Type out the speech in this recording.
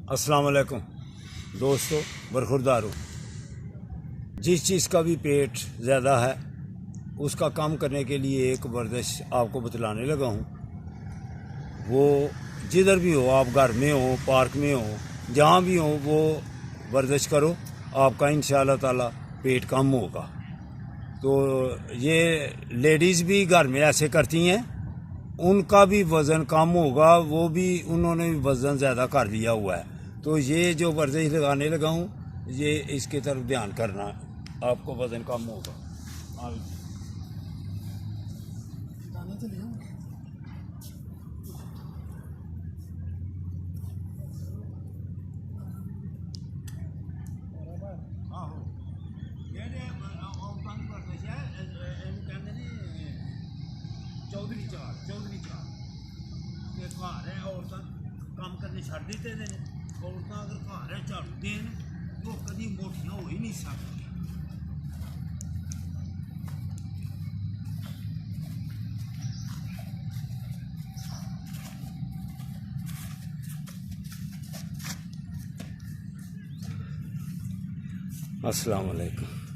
अस्सलाम वालेकुम दोस्तों, बरखुरदारों। जिस चीज़ का भी पेट ज़्यादा है उसका कम करने के लिए एक वर्जिश आपको बतलाने लगा हूँ। वो जिधर भी हो, आप घर में हो, पार्क में हो, जहाँ भी हो, वो वर्जिश करो, आपका इंशाअल्लाह ताला पेट कम होगा। तो ये लेडीज़ भी घर में ऐसे करती हैं, उनका भी वज़न कम होगा, वो भी उन्होंने भी वज़न ज़्यादा कर लिया हुआ है। तो ये जो वर्जिश लगाने लगा हूँ, ये इसके तरफ ध्यान करना, आपको वज़न कम होगा। चौधरी चार ते घर है, औरतां काम करने छड़ दिते ने। औरतां अगर घर है झाड़ू देन तो कभी मोटियां हो ही नहीं सकती। अस्सलाम वालेकुम।